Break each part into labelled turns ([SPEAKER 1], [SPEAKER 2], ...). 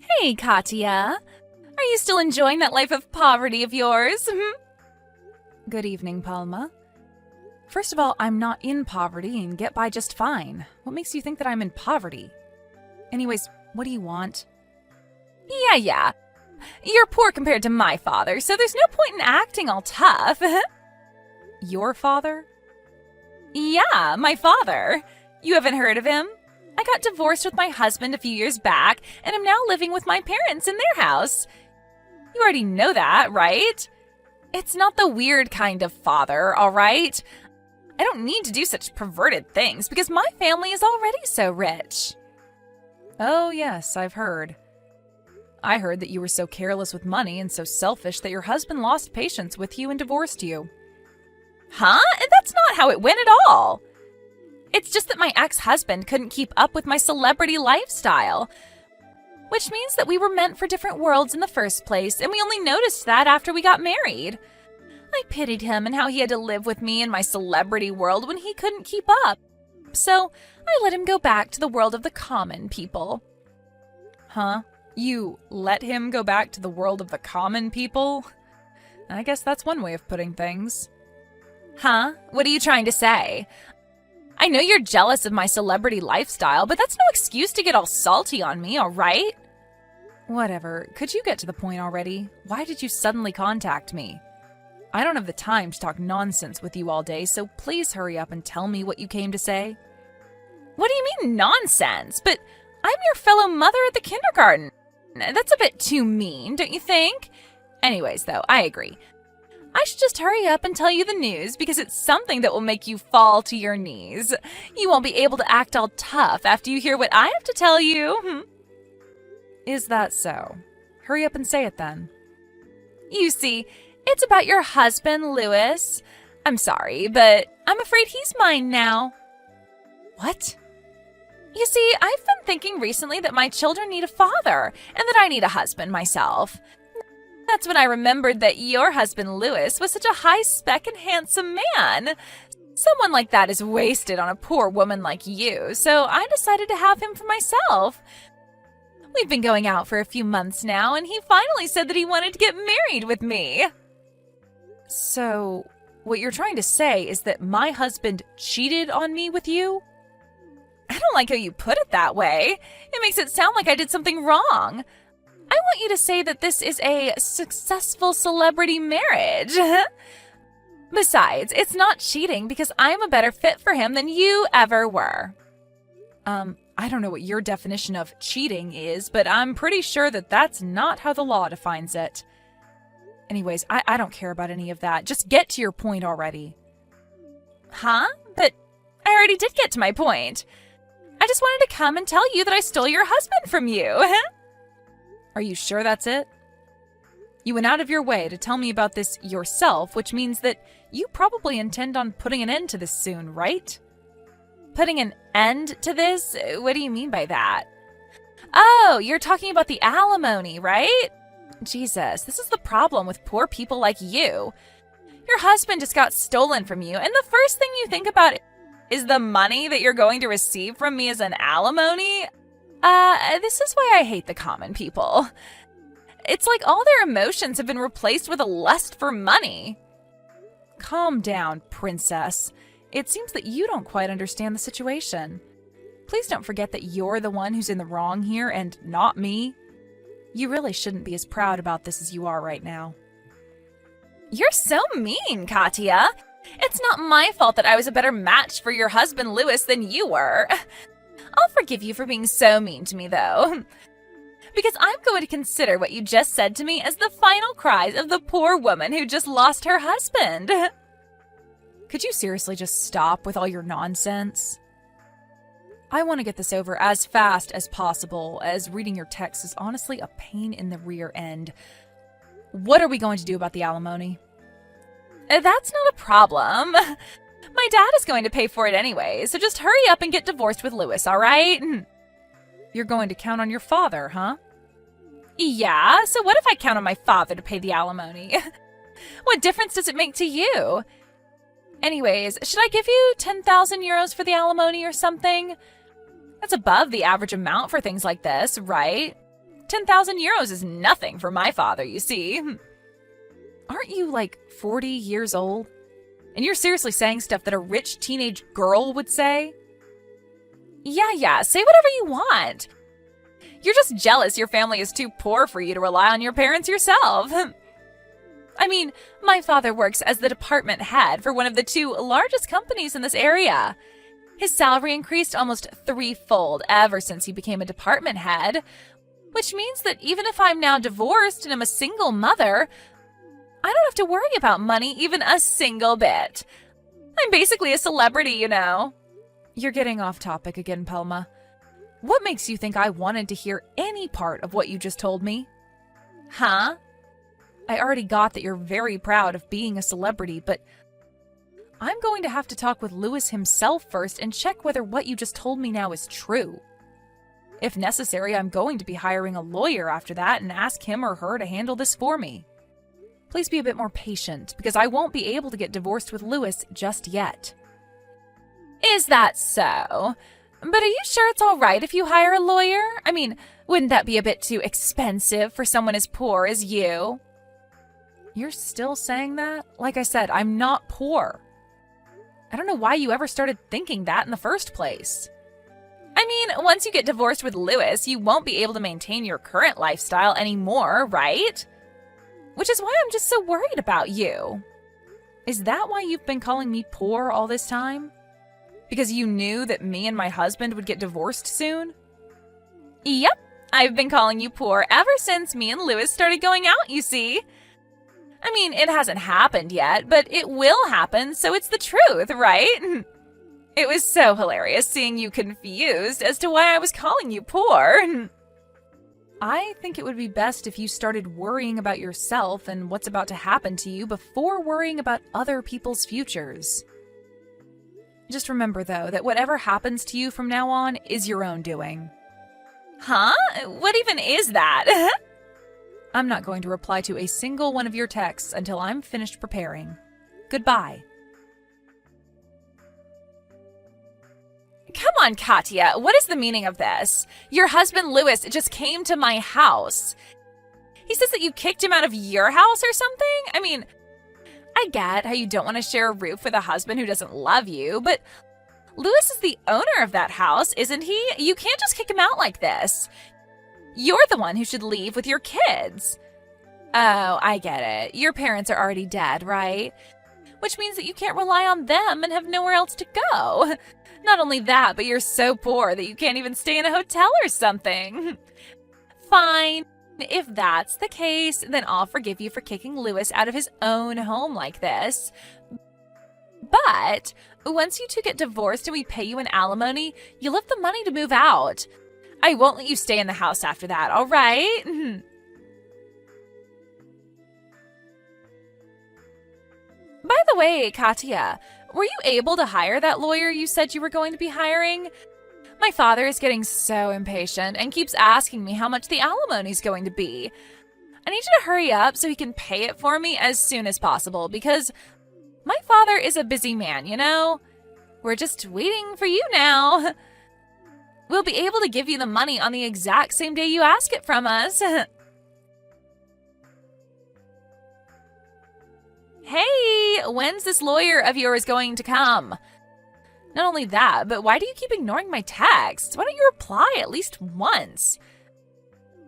[SPEAKER 1] Hey, Katya. Are you still enjoying that life of poverty of yours?
[SPEAKER 2] Good evening, Palma. First of all, I'm not in poverty and get by just fine. What makes you think that I'm in poverty? Anyways, what do you want?
[SPEAKER 1] Yeah. You're poor compared to my father, so there's no point in acting all tough.
[SPEAKER 2] Your father?
[SPEAKER 1] Yeah, my father. You haven't heard of him? I got divorced with my husband a few years back, and I'm now living with my parents in their house. You already know that, right? It's not the weird kind of father, all right? I don't need to do such perverted things because my family is already so rich.
[SPEAKER 2] Oh, yes, I've heard. I heard that you were so careless with money and so selfish that your husband lost patience with you and divorced you.
[SPEAKER 1] Huh? That's not how it went at all. It's just that my ex-husband couldn't keep up with my celebrity lifestyle, which means that we were meant for different worlds in the first place, and we only noticed that after we got married. I pitied him and how he had to live with me in my celebrity world when he couldn't keep up. So I let him go back to the world of the common people.
[SPEAKER 2] Huh? You let him go back to the world of the common people? I guess that's one way of putting things.
[SPEAKER 1] Huh? What are you trying to say? I know you're jealous of my celebrity lifestyle, but that's no excuse to get all salty on me, all right?
[SPEAKER 2] Whatever. Could you get to the point already? Why did you suddenly contact me? I don't have the time to talk nonsense with you all day, so please hurry up and tell me what you came to say.
[SPEAKER 1] What do you mean nonsense? But I'm your fellow mother at the kindergarten. That's a bit too mean, don't you think? Anyways, though, I agree. I should just hurry up and tell you the news because it's something that will make you fall to your knees. You won't be able to act all tough after you hear what I have to tell you.
[SPEAKER 2] Is that so? Hurry up and say it then.
[SPEAKER 1] You see, it's about your husband, Louis. I'm sorry, but I'm afraid he's mine now.
[SPEAKER 2] What?
[SPEAKER 1] You see, I've been thinking recently that my children need a father and that I need a husband myself. That's when I remembered that your husband, Louis, was such a high-spec and handsome man. Someone like that is wasted on a poor woman like you, so I decided to have him for myself. We've been going out for a few months now, and he finally said that he wanted to get married with me.
[SPEAKER 2] So, what you're trying to say is that my husband cheated on me with you?
[SPEAKER 1] I don't like how you put it that way. It makes it sound like I did something wrong. I want you to say that this is a successful celebrity marriage. Besides, it's not cheating because I'm a better fit for him than you ever were.
[SPEAKER 2] I don't know what your definition of cheating is, but I'm pretty sure that that's not how the law defines it. Anyways, I don't care about any of that. Just get to your point already.
[SPEAKER 1] Huh? But I already did get to my point. I just wanted to come and tell you that I stole your husband from you.
[SPEAKER 2] Are you sure that's it? You went out of your way to tell me about this yourself, which means that you probably intend on putting an end to this soon, right?
[SPEAKER 1] Putting an end to this? What do you mean by that? Oh, you're talking about the alimony, right? Jesus, this is the problem with poor people like you. Your husband just got stolen from you, and the first thing you think about is the money that you're going to receive from me as an alimony? This is why I hate the common people. It's like all their emotions have been replaced with a lust for money.
[SPEAKER 2] Calm down, princess. It seems that you don't quite understand the situation. Please don't forget that you're the one who's in the wrong here and not me. You really shouldn't be as proud about this as you are right now.
[SPEAKER 1] You're so mean, Katya. It's not my fault that I was a better match for your husband, Louis, than you were. I'll forgive you for being so mean to me, though. Because I'm going to consider what you just said to me as the final cries of the poor woman who just lost her husband.
[SPEAKER 2] Could you seriously just stop with all your nonsense? I want to get this over as fast as possible, as reading your text is honestly a pain in the rear end. What are we going to do about the alimony?
[SPEAKER 1] That's not a problem. My dad is going to pay for it anyway, so just hurry up and get divorced with Louis, all right?
[SPEAKER 2] You're going to count on your father, huh?
[SPEAKER 1] Yeah, so what if I count on my father to pay the alimony? What difference does it make to you? Anyways, should I give you 10,000 euros for the alimony or something? That's above the average amount for things like this, right? 10,000 euros is nothing for my father, you see.
[SPEAKER 2] Aren't you like 40 years old? And you're seriously saying stuff that a rich teenage girl would say?
[SPEAKER 1] Yeah, say whatever you want. You're just jealous your family is too poor for you to rely on your parents yourself. I mean, my father works as the department head for one of the 2 largest companies in this area. His salary increased almost 3-fold ever since he became a department head, which means that even if I'm now divorced and I'm a single mother, I don't have to worry about money even a single bit. I'm basically a celebrity, you know.
[SPEAKER 2] You're getting off topic again, Pelma. What makes you think I wanted to hear any part of what you just told me?
[SPEAKER 1] Huh?
[SPEAKER 2] I already got that you're very proud of being a celebrity, but I'm going to have to talk with Louis himself first and check whether what you just told me now is true. If necessary, I'm going to be hiring a lawyer after that and ask him or her to handle this for me. Please be a bit more patient, because I won't be able to get divorced with Louis just yet.
[SPEAKER 1] Is that so? But are you sure it's all right if you hire a lawyer? I mean, wouldn't that be a bit too expensive for someone as poor as you?
[SPEAKER 2] You're still saying that? Like I said, I'm not poor. I don't know why you ever started thinking that in the first place.
[SPEAKER 1] I mean, once you get divorced with Louis, you won't be able to maintain your current lifestyle anymore, right? Which is why I'm just so worried about you.
[SPEAKER 2] Is that why you've been calling me poor all this time? Because you knew that me and my husband would get divorced soon?
[SPEAKER 1] Yep, I've been calling you poor ever since me and Louis started going out, you see. I mean, it hasn't happened yet, but it will happen, so it's the truth, right? It was so hilarious seeing you confused as to why I was calling you poor.
[SPEAKER 2] I think it would be best if you started worrying about yourself and what's about to happen to you before worrying about other people's futures. Just remember, though, that whatever happens to you from now on is your own doing.
[SPEAKER 1] Huh? What even is that?
[SPEAKER 2] I'm not going to reply to a single one of your texts until I'm finished preparing. Goodbye.
[SPEAKER 1] Come on, Katya, what is the meaning of this? Your husband Louis just came to my house. He says that you kicked him out of your house or something? I mean, I get how you don't want to share a roof with a husband who doesn't love you, but Louis is the owner of that house, isn't he? You can't just kick him out like this. You're the one who should leave with your kids. Oh, I get it. Your parents are already dead, right? Which means that you can't rely on them and have nowhere else to go. Not only that, but you're so poor that you can't even stay in a hotel or something. Fine. If that's the case, then I'll forgive you for kicking Louis out of his own home like this. But once you two get divorced and we pay you an alimony, you'll have the money to move out. I won't let you stay in the house after that, all right? By the way, Katya, were you able to hire that lawyer you said you were going to be hiring? My father is getting so impatient and keeps asking me how much the alimony is going to be. I need you to hurry up so he can pay it for me as soon as possible because my father is a busy man, you know? We're just waiting for you now. We'll be able to give you the money on the exact same day you ask it from us. Hey, when's this lawyer of yours going to come? Not only that, but why do you keep ignoring my texts? Why don't you reply at least once?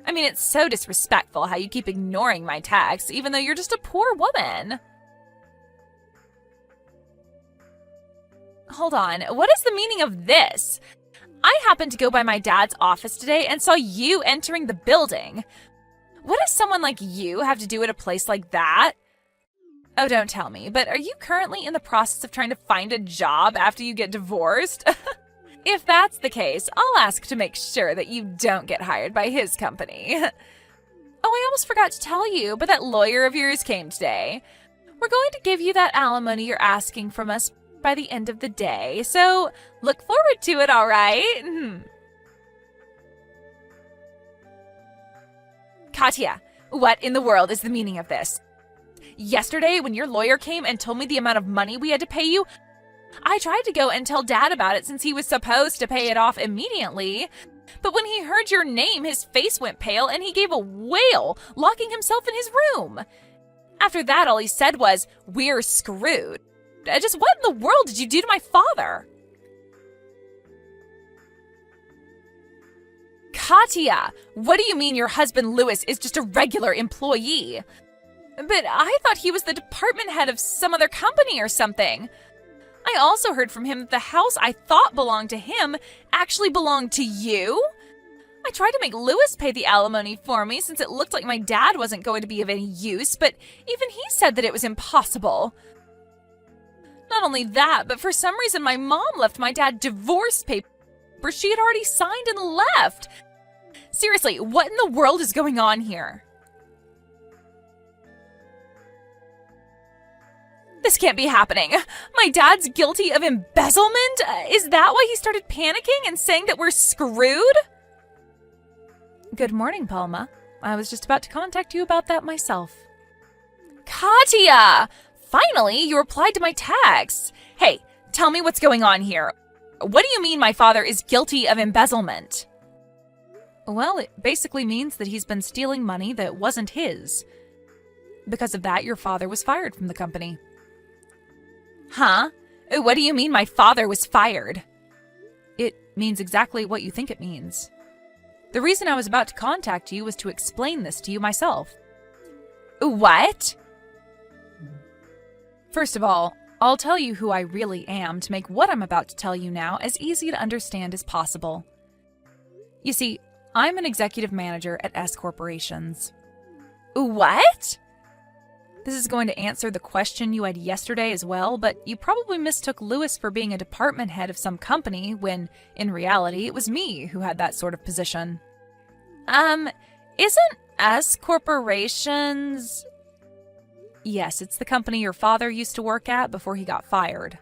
[SPEAKER 1] I mean, it's so disrespectful how you keep ignoring my texts, even though you're just a poor woman. Hold on, what is the meaning of this? I happened to go by my dad's office today and saw you entering the building. What does someone like you have to do at a place like that? Oh, don't tell me, but are you currently in the process of trying to find a job after you get divorced? If that's the case, I'll ask to make sure that you don't get hired by his company. Oh, I almost forgot to tell you, but that lawyer of yours came today. We're going to give you that alimony you're asking from us by the end of the day, so look forward to it, all right? Katya, what in the world is the meaning of this? Yesterday, when your lawyer came and told me the amount of money we had to pay you, I tried to go and tell Dad about it since he was supposed to pay it off immediately. But when he heard your name, his face went pale and he gave a wail, locking himself in his room. After that, all he said was, "We're screwed." Just what in the world did you do to my father? Katya, what do you mean your husband Louis is just a regular employee? But I thought he was the department head of some other company or something. I also heard from him that the house I thought belonged to him actually belonged to you. I tried to make Louis pay the alimony for me since it looked like my dad wasn't going to be of any use, but even he said that it was impossible. Not only that, but for some reason my mom left my dad divorce papers she had already signed and left. Seriously, what in the world is going on here? This can't be happening. My dad's guilty of embezzlement? Is that why he started panicking and saying that we're screwed?
[SPEAKER 2] Good morning, Palma. I was just about to contact you about that myself.
[SPEAKER 1] Katya! Finally, you replied to my text. Hey, tell me what's going on here. What do you mean my father is guilty of embezzlement?
[SPEAKER 2] Well, it basically means that he's been stealing money that wasn't his. Because of that, your father was fired from the company.
[SPEAKER 1] Huh? What do you mean my father was fired?
[SPEAKER 2] It means exactly what you think it means. The reason I was about to contact you was to explain this to you myself.
[SPEAKER 1] What?
[SPEAKER 2] First of all, I'll tell you who I really am to make what I'm about to tell you now as easy to understand as possible. You see, I'm an executive manager at S Corporations.
[SPEAKER 1] What?
[SPEAKER 2] This is going to answer the question you had yesterday as well, but you probably mistook Louis for being a department head of some company when, in reality, it was me who had that sort of position.
[SPEAKER 1] Isn't S Corporations...
[SPEAKER 2] Yes, it's the company your father used to work at before he got fired.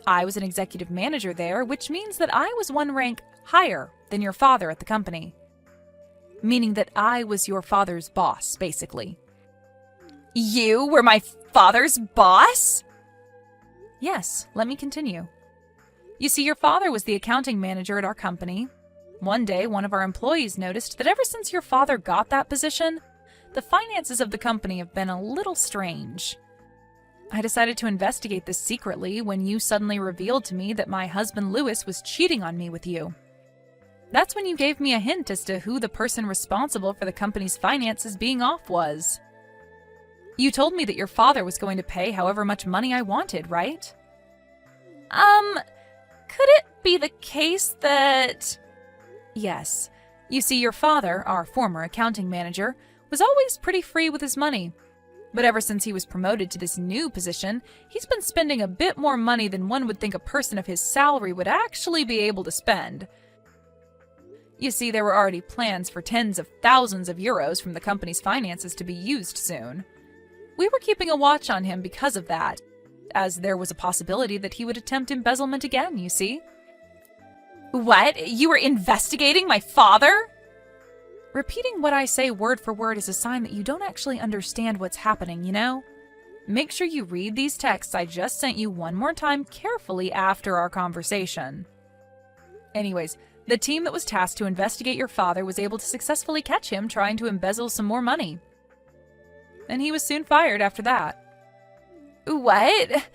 [SPEAKER 2] I was an executive manager there, which means that I was one rank higher than your father at the company. Meaning that I was your father's boss, basically.
[SPEAKER 1] You were my father's boss?
[SPEAKER 2] Yes, let me continue. You see, your father was the accounting manager at our company. One day, one of our employees noticed that ever since your father got that position, the finances of the company have been a little strange. I decided to investigate this secretly when you suddenly revealed to me that my husband Louis was cheating on me with you. That's when you gave me a hint as to who the person responsible for the company's finances being off was. You told me that your father was going to pay however much money I wanted, right?
[SPEAKER 1] Could it be the case that...
[SPEAKER 2] Yes. You see, your father, our former accounting manager, was always pretty free with his money. But ever since he was promoted to this new position, he's been spending a bit more money than one would think a person of his salary would actually be able to spend. You see, there were already plans for tens of thousands of euros from the company's finances to be used soon. We were keeping a watch on him because of that, as there was a possibility that he would attempt embezzlement again, you see.
[SPEAKER 1] What? You were investigating my father?
[SPEAKER 2] Repeating what I say word for word is a sign that you don't actually understand what's happening, you know? Make sure you read these texts I just sent you one more time carefully after our conversation. Anyways, the team that was tasked to investigate your father was able to successfully catch him trying to embezzle some more money. And he was soon fired after that.
[SPEAKER 1] What?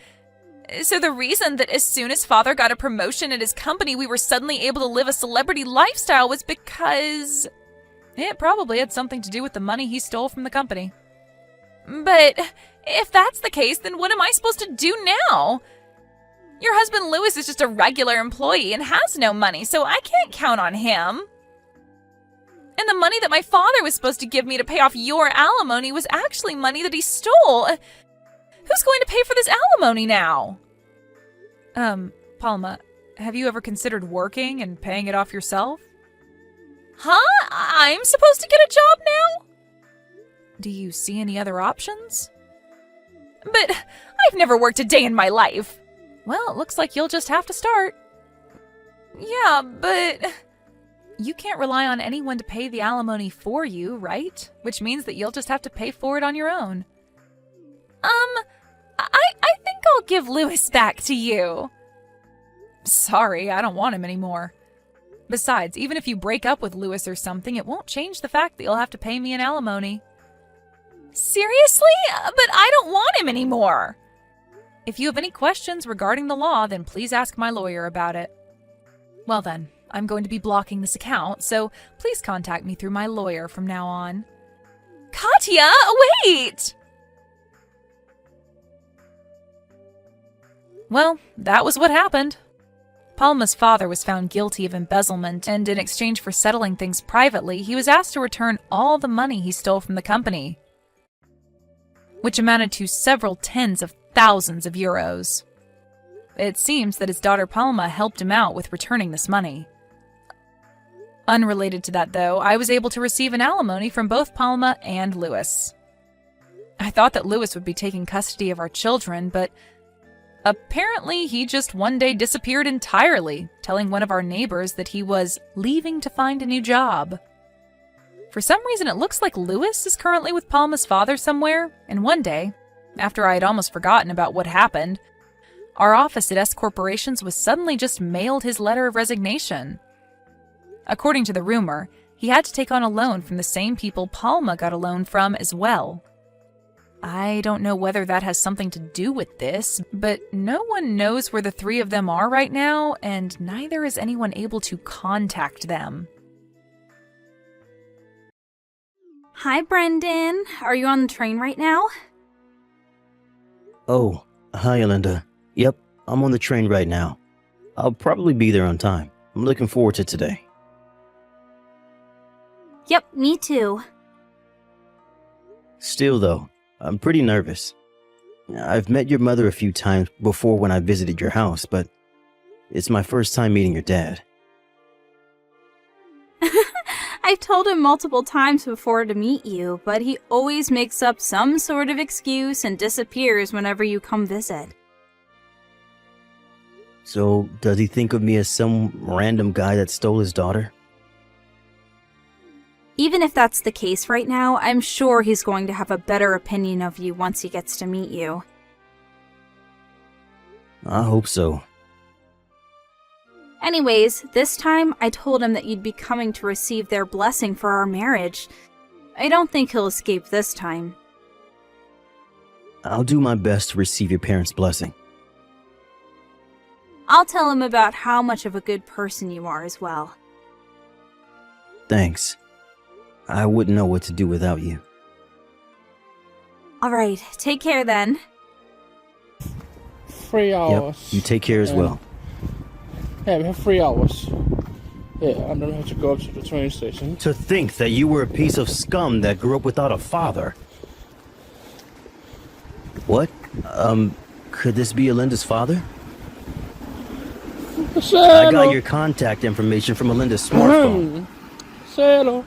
[SPEAKER 1] So the reason that as soon as father got a promotion at his company, we were suddenly able to live a celebrity lifestyle was because...
[SPEAKER 2] It probably had something to do with the money he stole from the company.
[SPEAKER 1] But if that's the case, then what am I supposed to do now? Your husband Louis is just a regular employee and has no money, so I can't count on him. And the money that my father was supposed to give me to pay off your alimony was actually money that he stole. Who's going to pay for this alimony now?
[SPEAKER 2] Palma, have you ever considered working and paying it off yourself?
[SPEAKER 1] Huh? I'm supposed to get a job now?
[SPEAKER 2] Do you see any other options?
[SPEAKER 1] But I've never worked a day in my life.
[SPEAKER 2] Well, it looks like you'll just have to start.
[SPEAKER 1] Yeah, but...
[SPEAKER 2] You can't rely on anyone to pay the alimony for you, right? Which means that you'll just have to pay for it on your own.
[SPEAKER 1] I think I'll give Louis back to you.
[SPEAKER 2] Sorry, I don't want him anymore. Besides, even if you break up with Lewis or something, it won't change the fact that you'll have to pay me an alimony.
[SPEAKER 1] Seriously? But I don't want him anymore.
[SPEAKER 2] If you have any questions regarding the law, then please ask my lawyer about it. Well then, I'm going to be blocking this account, so please contact me through my lawyer from now on.
[SPEAKER 1] Katya, wait!
[SPEAKER 2] Well, that was what happened. Palma's father was found guilty of embezzlement, and in exchange for settling things privately, he was asked to return all the money he stole from the company, which amounted to several tens of thousands of euros. It seems that his daughter Palma helped him out with returning this money. Unrelated to that, though, I was able to receive an alimony from both Palma and Lewis. I thought that Lewis would be taking custody of our children, but apparently he just one day disappeared entirely, telling one of our neighbors that he was leaving to find a new job. For some reason, it looks like Lewis is currently with Palma's father somewhere, and one day, after I had almost forgotten about what happened, our office at S Corporations was suddenly just mailed his letter of resignation. According to the rumor, he had to take on a loan from the same people Palma got a loan from as well. I don't know whether that has something to do with this, but no one knows where the three of them are right now, and neither is anyone able to contact them.
[SPEAKER 3] Hi, Brendan. Are you on the train right now?
[SPEAKER 4] Oh, hi, Alinda. Yep, I'm on the train right now. I'll probably be there on time. I'm looking forward to today.
[SPEAKER 3] Yep, me too.
[SPEAKER 4] Still, though, I'm pretty nervous. I've met your mother a few times before when I visited your house, but it's my first time meeting your dad.
[SPEAKER 3] I've told him multiple times before to meet you, but he always makes up some sort of excuse and disappears whenever you come visit.
[SPEAKER 4] So, does he think of me as some random guy that stole his daughter?
[SPEAKER 3] Even if that's the case right now, I'm sure he's going to have a better opinion of you once he gets to meet you.
[SPEAKER 4] I hope so.
[SPEAKER 3] Anyways, this time I told him that you'd be coming to receive their blessing for our marriage. I don't think he'll escape this time.
[SPEAKER 4] I'll do my best to receive your parents' blessing.
[SPEAKER 3] I'll tell him about how much of a good person you are as well.
[SPEAKER 4] Thanks. I wouldn't know what to do without you.
[SPEAKER 3] Alright, take care then.
[SPEAKER 5] 3 hours.
[SPEAKER 4] Yep, you take care as well.
[SPEAKER 5] Yeah, we have 3 hours. Yeah, and then we have to go to the train station.
[SPEAKER 4] To think that you were a piece of scum that grew up without a father. What? Could this be Alinda's father? I got your contact information from Alinda's smartphone.
[SPEAKER 5] Say hello.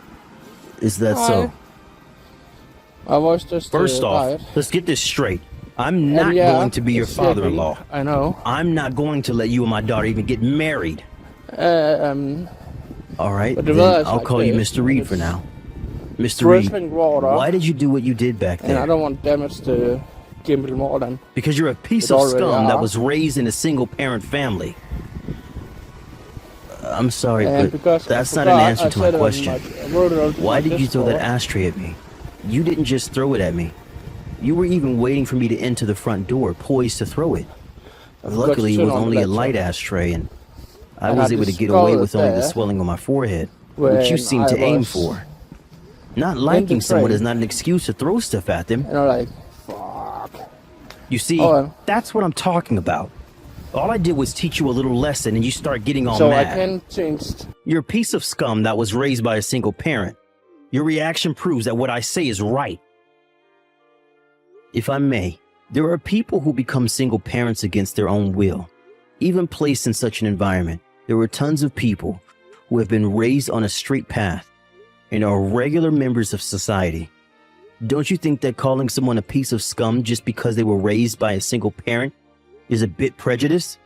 [SPEAKER 4] Is that
[SPEAKER 5] Hi.
[SPEAKER 4] so?
[SPEAKER 5] I was just
[SPEAKER 4] First off,
[SPEAKER 5] tired.
[SPEAKER 4] let's get this straight. I'm not
[SPEAKER 5] Yeah,
[SPEAKER 4] going to be your
[SPEAKER 5] it's
[SPEAKER 4] father-in-law.
[SPEAKER 5] heavy, I know.
[SPEAKER 4] I'm not going to let you and my daughter even get married. All right,
[SPEAKER 5] But the
[SPEAKER 4] then
[SPEAKER 5] words
[SPEAKER 4] I'll
[SPEAKER 5] like
[SPEAKER 4] call you
[SPEAKER 5] this,
[SPEAKER 4] Mr. Reed
[SPEAKER 5] it's
[SPEAKER 4] for now. Mr. Reed,
[SPEAKER 5] drizzling water,
[SPEAKER 4] why did you do what you did back
[SPEAKER 5] and I
[SPEAKER 4] there?
[SPEAKER 5] don't want damage to Gimble more than.
[SPEAKER 4] Because you're a piece
[SPEAKER 5] It
[SPEAKER 4] of
[SPEAKER 5] already
[SPEAKER 4] scum that
[SPEAKER 5] are.
[SPEAKER 4] was raised in a single-parent family. I'm sorry,
[SPEAKER 5] And
[SPEAKER 4] but
[SPEAKER 5] because
[SPEAKER 4] that's
[SPEAKER 5] I
[SPEAKER 4] not an
[SPEAKER 5] forgot,
[SPEAKER 4] answer
[SPEAKER 5] I
[SPEAKER 4] to my
[SPEAKER 5] said it on
[SPEAKER 4] question.
[SPEAKER 5] I wrote it on
[SPEAKER 4] Why
[SPEAKER 5] my
[SPEAKER 4] did you throw that
[SPEAKER 5] Discord.
[SPEAKER 4] ashtray at me? You didn't just throw it at me. You were even waiting for me to enter the front door, poised to throw it. Luckily, it
[SPEAKER 5] turn
[SPEAKER 4] was
[SPEAKER 5] on the
[SPEAKER 4] only a
[SPEAKER 5] laptop.
[SPEAKER 4] light ashtray, and I
[SPEAKER 5] I
[SPEAKER 4] was
[SPEAKER 5] had
[SPEAKER 4] able
[SPEAKER 5] this
[SPEAKER 4] to get away
[SPEAKER 5] skull
[SPEAKER 4] with only the
[SPEAKER 5] there
[SPEAKER 4] swelling on my forehead, which you
[SPEAKER 5] when
[SPEAKER 4] seem
[SPEAKER 5] I
[SPEAKER 4] to aim
[SPEAKER 5] was
[SPEAKER 4] for. Not liking
[SPEAKER 5] the
[SPEAKER 4] someone
[SPEAKER 5] train.
[SPEAKER 4] is not an excuse to throw stuff at them.
[SPEAKER 5] And I'm like, fuck.
[SPEAKER 4] You see,
[SPEAKER 5] Oh.
[SPEAKER 4] that's what I'm talking about. All I did was teach you a little lesson, and you start getting all
[SPEAKER 5] So I
[SPEAKER 4] mad.
[SPEAKER 5] can change.
[SPEAKER 4] You're a piece of scum that was raised by a single parent. Your reaction proves that what I say is right. If I may, there are people who become single parents against their own will. Even placed in such an environment, there are tons of people who have been raised on a straight path and are regular members of society. Don't you think that calling someone a piece of scum just because they were raised by a single parent is a bit prejudiced?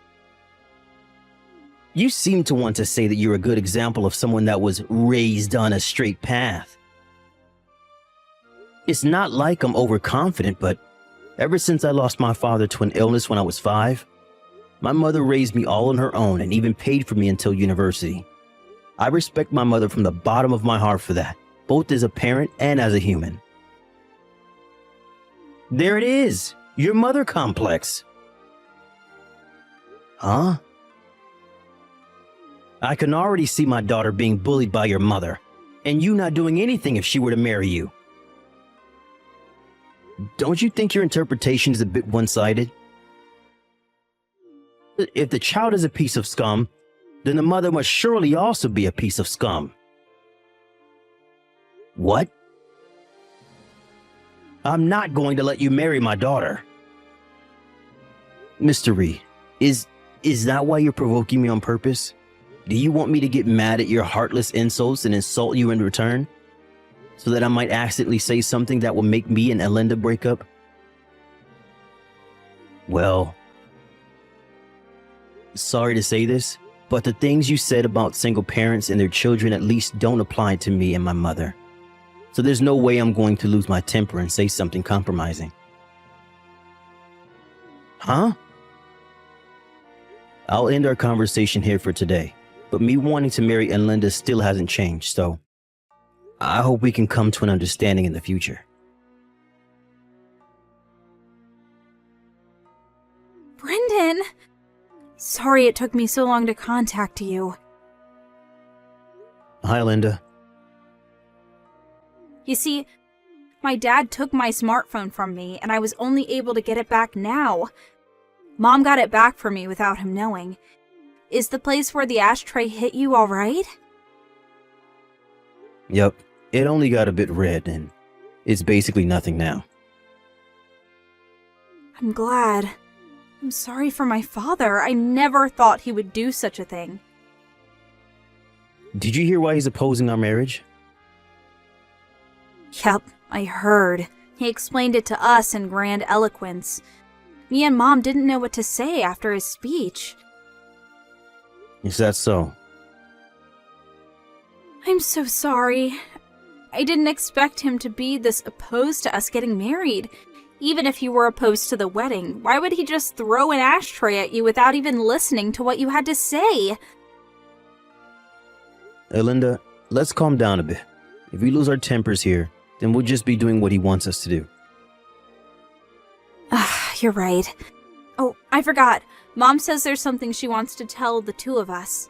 [SPEAKER 4] You seem to want to say that you're a good example of someone that was raised on a straight path. It's not like I'm overconfident, but ever since I lost my father to an illness when I was 5, my mother raised me all on her own and even paid for me until university. I respect my mother from the bottom of my heart for that, both as a parent and as a human. There it is, your mother complex. Huh? I can already see my daughter being bullied by your mother, and you not doing anything if she were to marry you. Don't you think your interpretation is a bit one-sided? If the child is a piece of scum, then the mother must surely also be a piece of scum. What? I'm not going to let you marry my daughter. Mr. Reed, is that why you're provoking me on purpose? Do you want me to get mad at your heartless insults and insult you in return? So that I might accidentally say something that will make me and Elinda break up? Well, sorry to say this, but the things you said about single parents and their children at least don't apply to me and my mother. So there's no way I'm going to lose my temper and say something compromising. Huh? I'll end our conversation here for today, but me wanting to marry Elinda still hasn't changed, so I hope we can come to an understanding in the future.
[SPEAKER 3] Brendan! Sorry it took me so long to contact you.
[SPEAKER 4] Hi, Linda.
[SPEAKER 3] You see, my dad took my smartphone from me, and I was only able to get it back now. Mom got it back for me without him knowing. Is the place where the ashtray hit you all right?
[SPEAKER 4] Yep, it only got a bit red, and it's basically nothing now.
[SPEAKER 3] I'm glad. I'm sorry for my father. I never thought he would do such a thing.
[SPEAKER 4] Did you hear why he's opposing our marriage?
[SPEAKER 3] Yep, I heard. He explained it to us in grand eloquence. Me and Mom didn't know what to say after his speech.
[SPEAKER 4] Is that so?
[SPEAKER 3] I'm so sorry. I didn't expect him to be this opposed to us getting married. Even if he were opposed to the wedding, why would he just throw an ashtray at you without even listening to what you had to say?
[SPEAKER 4] Elinda, let's calm down a bit. If we lose our tempers here, then we'll just be doing what he wants us to do.
[SPEAKER 3] You're right. Oh, I forgot. Mom says there's something she wants to tell the two of us.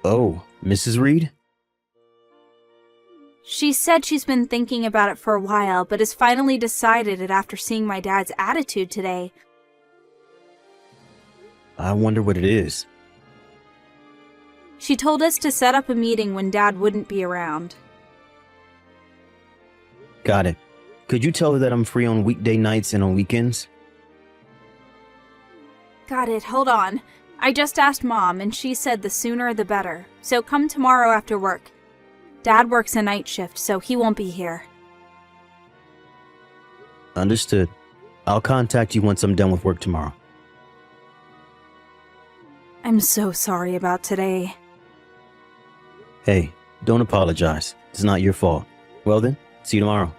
[SPEAKER 4] Oh, Mrs. Reed?
[SPEAKER 3] She said she's been thinking about it for a while, but has finally decided it after seeing my dad's attitude today.
[SPEAKER 4] I wonder what it is.
[SPEAKER 3] She told us to set up a meeting when Dad wouldn't be around.
[SPEAKER 4] Got it. Could you tell her that I'm free on weekday nights and on weekends?
[SPEAKER 3] Got it, hold on. I just asked Mom, and she said the sooner the better. So come tomorrow after work. Dad works a night shift, so he won't be here.
[SPEAKER 4] Understood. I'll contact you once I'm done with work tomorrow.
[SPEAKER 3] I'm so sorry about today.
[SPEAKER 4] Hey, don't apologize. It's not your fault. Well then, see you tomorrow.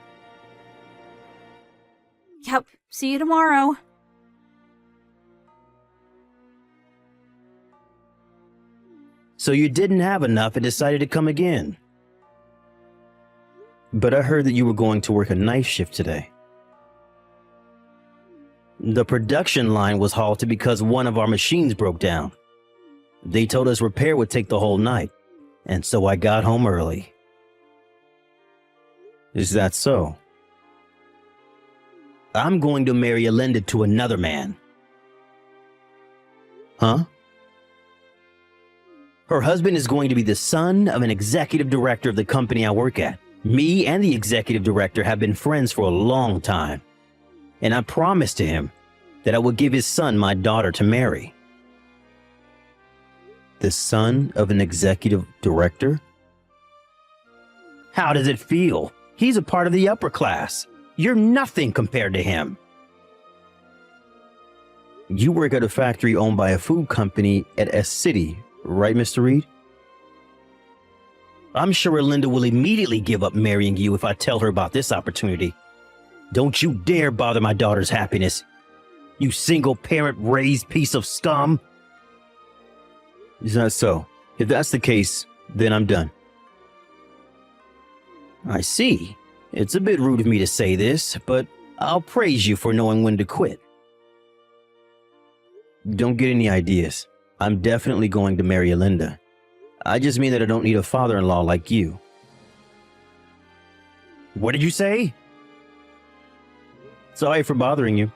[SPEAKER 3] Yep, see you tomorrow.
[SPEAKER 4] So you didn't have enough and decided to come again. But I heard that you were going to work a night shift today. The production line was halted because one of our machines broke down. They told us repair would take the whole night, and so I got home early. Is that so? I'm going to marry Elinda to another man. Huh? Her husband is going to be the son of an executive director of the company I work at. Me and the executive director have been friends for a long time, and I promised to him that I would give his son my daughter to marry. The son of an executive director? How does it feel? He's a part of the upper class. You're nothing compared to him. You work at a factory owned by a food company at S City, right, Mr. Reed? I'm sure Elinda will immediately give up marrying you if I tell her about this opportunity. Don't you dare bother my daughter's happiness, you single-parent raised piece of scum. Is that so? If that's the case, then I'm done. I see. It's a bit rude of me to say this, but I'll praise you for knowing when to quit. Don't get any ideas. I'm definitely going to marry Alinda. I just mean that I don't need a father-in-law like you. What did you say? Sorry for bothering you.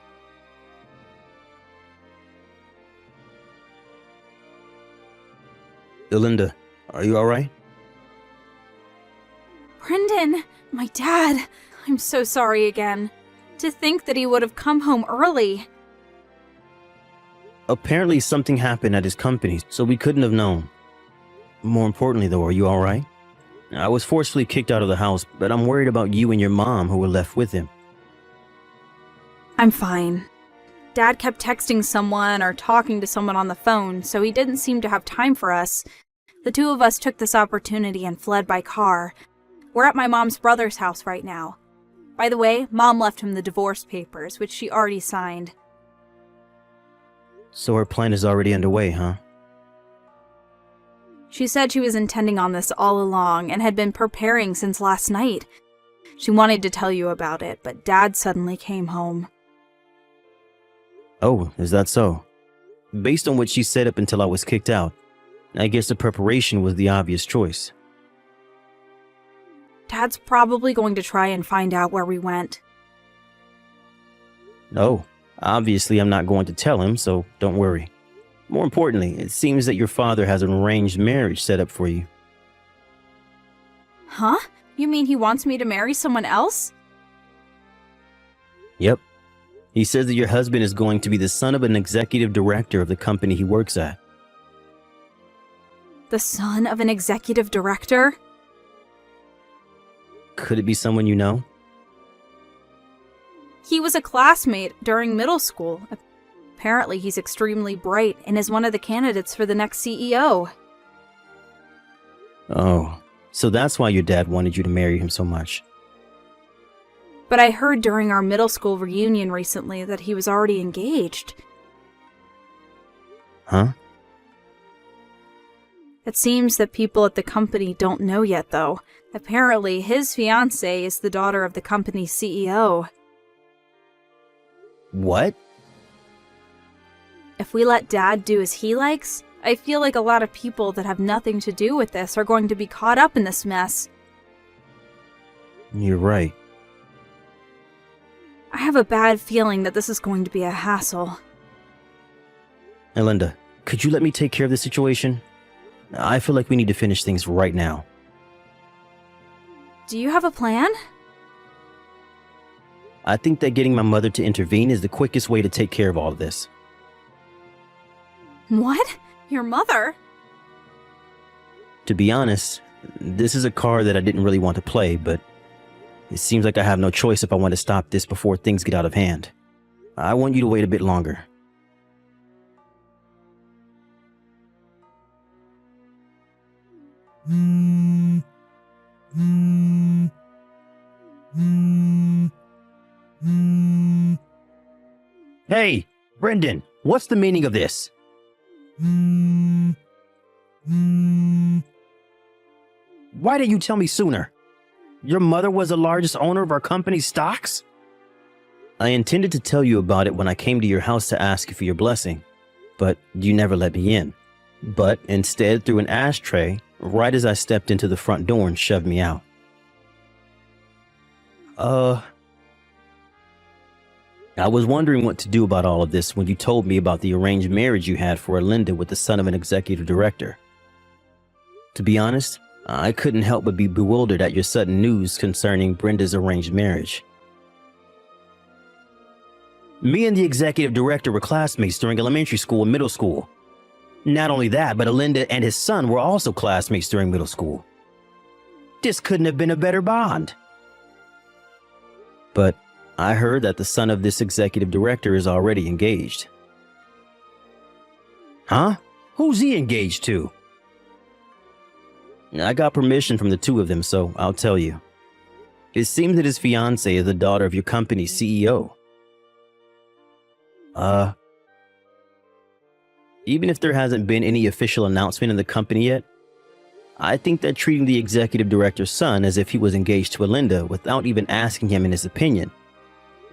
[SPEAKER 4] Alinda, are you alright?
[SPEAKER 3] Brendan, my dad. I'm so sorry again. To think that he would have come home early.
[SPEAKER 4] Apparently something happened at his company, so we couldn't have known. More importantly though, are you alright? I was forcefully kicked out of the house, but I'm worried about you and your mom who were left with him.
[SPEAKER 3] I'm fine. Dad kept texting someone or talking to someone on the phone, so he didn't seem to have time for us. The two of us took this opportunity and fled by car. We're at my mom's brother's house right now. By the way, Mom left him the divorce papers, which she already signed.
[SPEAKER 4] So her plan is already underway, huh?
[SPEAKER 3] She said she was intending on this all along and had been preparing since last night. She wanted to tell you about it, but Dad suddenly came home.
[SPEAKER 4] Oh, is that so? Based on what she said up until I was kicked out, I guess the preparation was the obvious choice.
[SPEAKER 3] Dad's probably going to try and find out where we went.
[SPEAKER 4] Oh, obviously I'm not going to tell him, so don't worry. More importantly, it seems that your father has an arranged marriage set up for you.
[SPEAKER 3] Huh? You mean he wants me to marry someone else?
[SPEAKER 4] Yep. He says that your husband is going to be the son of an executive director of the company he works at.
[SPEAKER 3] The son of an executive director?
[SPEAKER 4] Could it be someone you know?
[SPEAKER 3] He was a classmate during middle school. Apparently he's extremely bright and is one of the candidates for the next CEO.
[SPEAKER 4] Oh, so that's why your dad wanted you to marry him so much.
[SPEAKER 3] But I heard during our middle school reunion recently that he was already engaged.
[SPEAKER 4] Huh?
[SPEAKER 3] It seems that people at the company don't know yet, though. Apparently, his fiancée is the daughter of the company's CEO.
[SPEAKER 4] What?
[SPEAKER 3] If we let Dad do as he likes, I feel like a lot of people that have nothing to do with this are going to be caught up in this mess.
[SPEAKER 4] You're right.
[SPEAKER 3] I have a bad feeling that this is going to be a hassle.
[SPEAKER 4] Alinda, could you let me take care of the situation? I feel like we need to finish things right now.
[SPEAKER 3] Do you have a plan?
[SPEAKER 4] I think that getting my mother to intervene is the quickest way to take care of all of this.
[SPEAKER 3] What? Your mother?
[SPEAKER 4] To be honest, this is a card that I didn't really want to play, but it seems like I have no choice if I want to stop this before things get out of hand. I want you to wait a bit longer. Hey, Brendan, what's the meaning of this? Why didn't you tell me sooner? Your mother was the largest owner of our company's stocks? I intended to tell you about it when I came to your house to ask you for your blessing, but you never let me in. But instead threw an ashtray right as I stepped into the front door and shoved me out. I was wondering what to do about all of this when you told me about the arranged marriage you had for Alinda with the son of an executive director. To be honest, I couldn't help but be bewildered at your sudden news concerning Brenda's arranged marriage. Me and the executive director were classmates during elementary school and middle school. Not only that, but Alinda and his son were also classmates during middle school. This couldn't have been a better bond. But I heard that the son of this executive director is already engaged. Huh? Who's he engaged to? I got permission from the two of them, so I'll tell you. It seems that his fiancée is the daughter of your company's CEO. Even if there hasn't been any official announcement in the company yet, I think that treating the executive director's son as if he was engaged to Alinda without even asking him in his opinion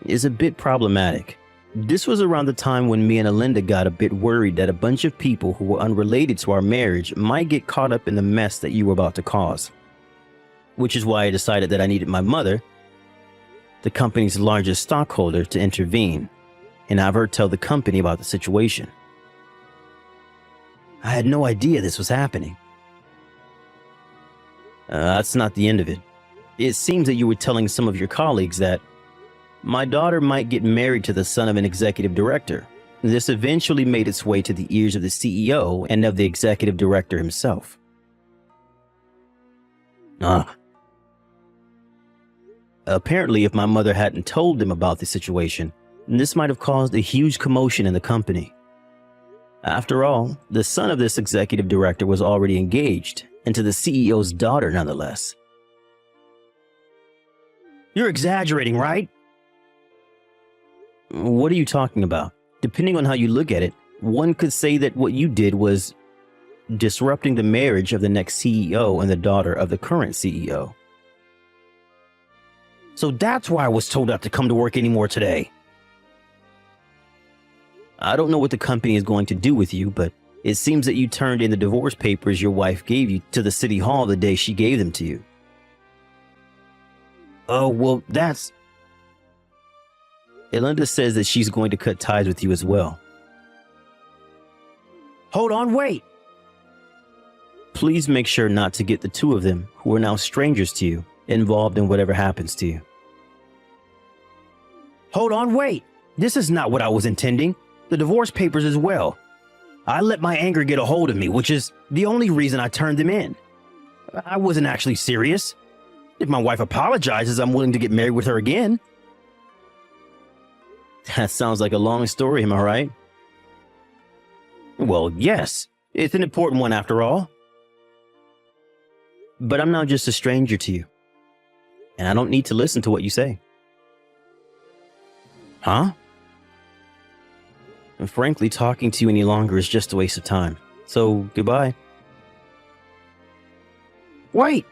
[SPEAKER 4] is a bit problematic. This was around the time when me and Alinda got a bit worried that a bunch of people who were unrelated to our marriage might get caught up in the mess that you were about to cause. Which is why I decided that I needed my mother, the company's largest stockholder, to intervene and have her tell the company about the situation. I had no idea this was happening. That's not the end of it. It seems that you were telling some of your colleagues that my daughter might get married to the son of an executive director. This eventually made its way to the ears of the CEO and of the executive director himself. Apparently, if my mother hadn't told them about the situation, this might have caused a huge commotion in the company. After all, the son of this executive director was already engaged, and to the CEO's daughter nonetheless. You're exaggerating, right? What are you talking about? Depending on how you look at it, one could say that what you did was disrupting the marriage of the next CEO and the daughter of the current CEO. So that's why I was told not to come to work anymore today. I don't know what the company is going to do with you, but it seems that you turned in the divorce papers your wife gave you to the city hall the day she gave them to you. Oh, well, that's... Alinda says that she's going to cut ties with you as well. Hold on, wait! Please make sure not to get the two of them, who are now strangers to you, involved in whatever happens to you. Hold on, wait! This is not what I was intending. The divorce papers as well. I let my anger get a hold of me, which is the only reason I turned them in. I wasn't actually serious. If my wife apologizes, I'm willing to get married with her again. That sounds like a long story, am I right? Well, yes. It's an important one after all. But I'm now just a stranger to you. And I don't need to listen to what you say. Huh? And frankly, talking to you any longer is just a waste of time. So, goodbye. Wait!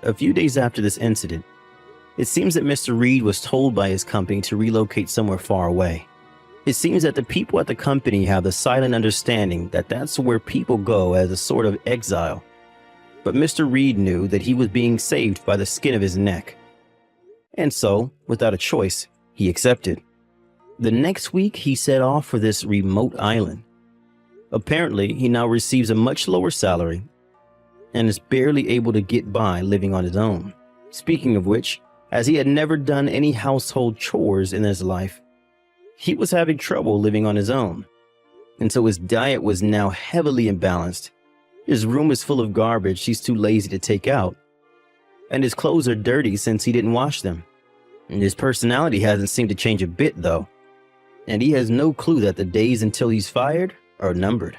[SPEAKER 4] A few days after this incident, it seems that Mr. Reed was told by his company to relocate somewhere far away. It seems that the people at the company have the silent understanding that that's where people go as a sort of exile. But Mr. Reed knew that he was being saved by the skin of his neck. And so, without a choice, he accepted. The next week, he set off for this remote island. Apparently, he now receives a much lower salary and is barely able to get by living on his own. Speaking of which, as he had never done any household chores in his life, he was having trouble living on his own. And so his diet was now heavily imbalanced. His room is full of garbage he's too lazy to take out. And his clothes are dirty since he didn't wash them. And his personality hasn't seemed to change a bit though. And he has no clue that the days until he's fired are numbered.